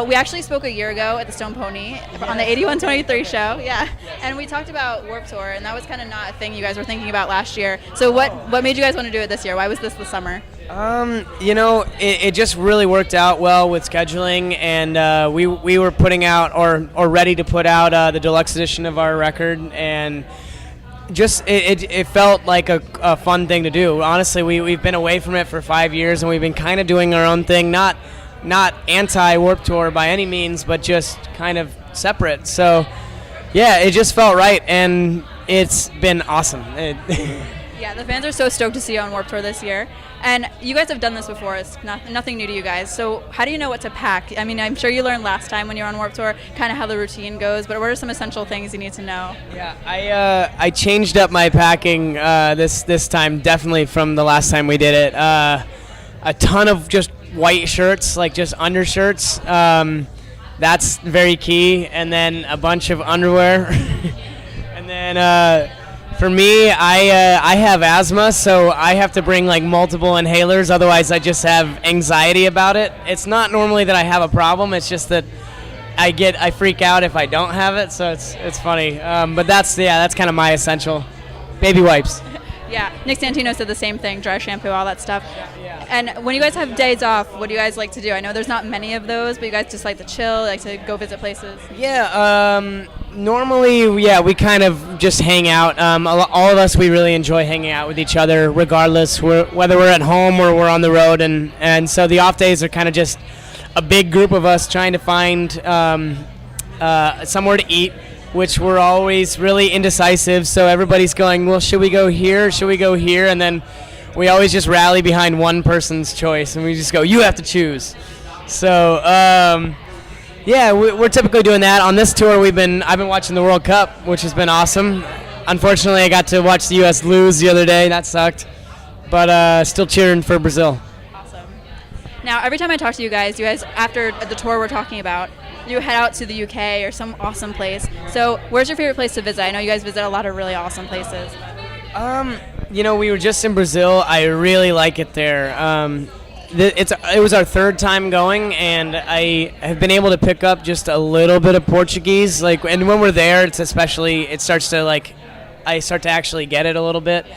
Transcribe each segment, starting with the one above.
Now, we actually spoke a year ago at the Stone Pony on the 8123 show. Yeah. And we talked about Warped Tour, and that was kind of not a thing you guys were thinking about last year. So what made you guys want to do it this year? Why was this the summer? It just really worked out well with scheduling, and we were putting out or ready to put out the deluxe edition of our record, and just it felt like a fun thing to do. Honestly, we've been away from it for 5 years, and we've been kind of doing our own thing, not anti-Warped Tour by any means, but just kind of separate. So, yeah, it just felt right, and it's been awesome. Yeah, the fans are so stoked to see you on Warped Tour this year. And you guys have done this before. It's nothing new to you guys. So how do you know what to pack? I mean, I'm sure you learned last time when you were on Warped Tour kind of how the routine goes, but what are some essential things you need to know? Yeah, I changed up my packing this time, definitely from the last time we did it. A ton of just white shirts, like just undershirts. That's very key. And then a bunch of underwear. And then for me, I have asthma, so I have to bring like multiple inhalers. Otherwise, I just have anxiety about it. It's not normally that I have a problem. It's just that I freak out if I don't have it. So it's funny. But that's kind of my essential. Baby wipes. Yeah, Nick Santino said the same thing, dry shampoo, all that stuff. Yeah. And when you guys have days off, what do you guys like to do? I know there's not many of those, but you guys just like to chill, like to go visit places? Yeah, normally, we kind of just hang out. All of us, we really enjoy hanging out with each other, regardless, whether we're at home or we're on the road. And so the off days are kind of just a big group of us trying to find somewhere to eat, which we're always really indecisive. So everybody's going, well, should we go here? Should we go here? And then we always just rally behind one person's choice, and we just go, you have to choose. So, yeah, we're typically doing that. On this tour, I've been watching the World Cup, which has been awesome. Unfortunately, I got to watch the U.S. lose the other day. That sucked. But still cheering for Brazil. Awesome. Now, every time I talk to you guys, after the tour we're talking about, you head out to the UK or some awesome place. So where's your favorite place to visit? I know you guys visit a lot of really awesome places. We were just in Brazil. I really like it there. It was our third time going, and I have been able to pick up just a little bit of Portuguese. And when we're there, it starts to I start to actually get it a little bit.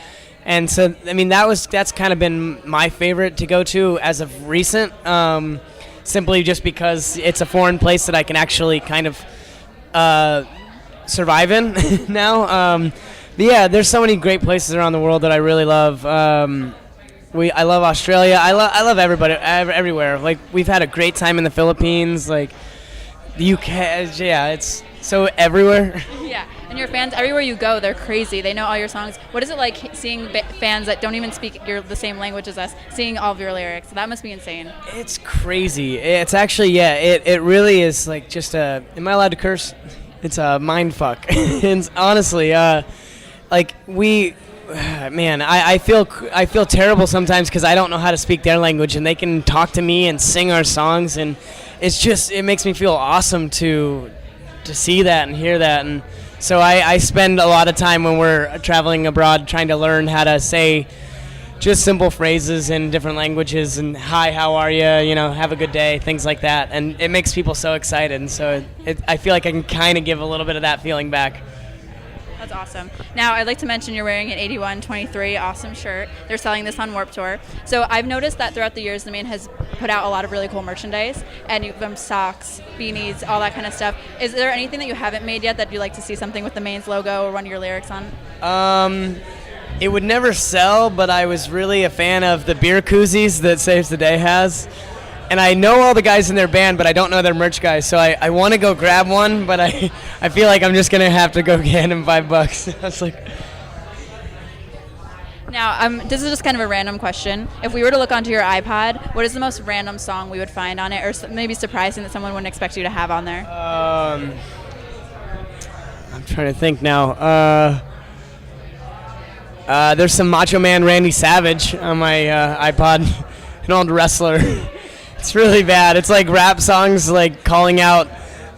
And so, I mean, that's kind of been my favorite to go to as of recent. Simply just because it's a foreign place that I can actually kind of survive in now. But yeah, there's so many great places around the world that I really love. I love Australia. I love everybody everywhere. Like, we've had a great time in the Philippines, like the UK. Yeah, it's so everywhere. Yeah, and your fans, everywhere you go, they're crazy. They know all your songs. What is it like seeing fans that don't even speak the same language as us, seeing all of your lyrics? That must be insane. It's crazy. It's actually, it really is like just am I allowed to curse? It's a mind fuck. And honestly, I feel terrible sometimes because I don't know how to speak their language, and they can talk to me and sing our songs, and it makes me feel awesome to see that and hear that. And so I spend a lot of time when we're traveling abroad trying to learn how to say just simple phrases in different languages, and hi, how are you, have a good day, things like that. And it makes people so excited, and so I feel like I can kind of give a little bit of that feeling back. That's awesome. Now, I'd like to mention you're wearing an 8123 awesome shirt. They're selling this on Warped Tour. So I've noticed that throughout the years, the Maine has put out a lot of really cool merchandise, and you've done socks, beanies, all that kind of stuff. Is there anything that you haven't made yet that you'd like to see something with the Maine's logo or one of your lyrics on? It would never sell, but I was really a fan of the beer koozies that Saves the Day has. And I know all the guys in their band, but I don't know their merch guys. So I want to go grab one, but I feel like I'm just going to have to go hand him $5. I was like... Now, this is just kind of a random question. If we were to look onto your iPod, what is the most random song we would find on it, or maybe surprising that someone wouldn't expect you to have on there? I'm trying to think now. There's some Macho Man Randy Savage on my iPod, an old wrestler. It's really bad. It's like rap songs, like calling out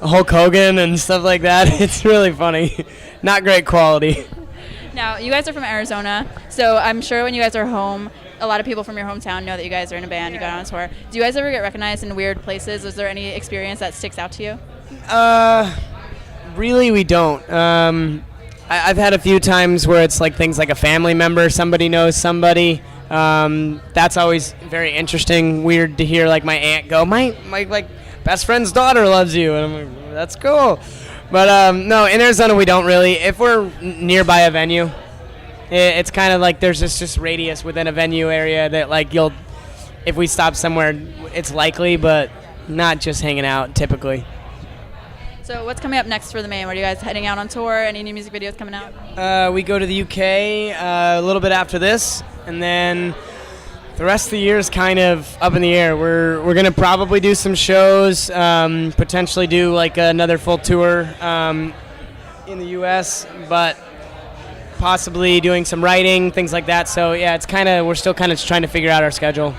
Hulk Hogan and stuff like that. It's really funny. Not great quality. Now, you guys are from Arizona, so I'm sure when you guys are home, a lot of people from your hometown know that you guys are in a band. You got on tour. Do you guys ever get recognized in weird places? Was there any experience that sticks out to you? Really, we don't. I've had a few times where it's like things like a family member, somebody knows somebody. That's always very interesting. Weird to hear like my aunt go, my like best friend's daughter loves you, and I'm like, that's cool. But no, in Arizona we don't really. If we're nearby a venue, it's kind of like there's this radius within a venue area that like if we stop somewhere, it's likely, but not just hanging out typically. So what's coming up next for the Maine? What are you guys heading out on tour? Any new music videos coming out? We go to the UK a little bit after this, and then the rest of the year is kind of up in the air. We're gonna probably do some shows, potentially do like another full tour in the U.S., but possibly doing some writing, things like that. So yeah, we're still kind of trying to figure out our schedule.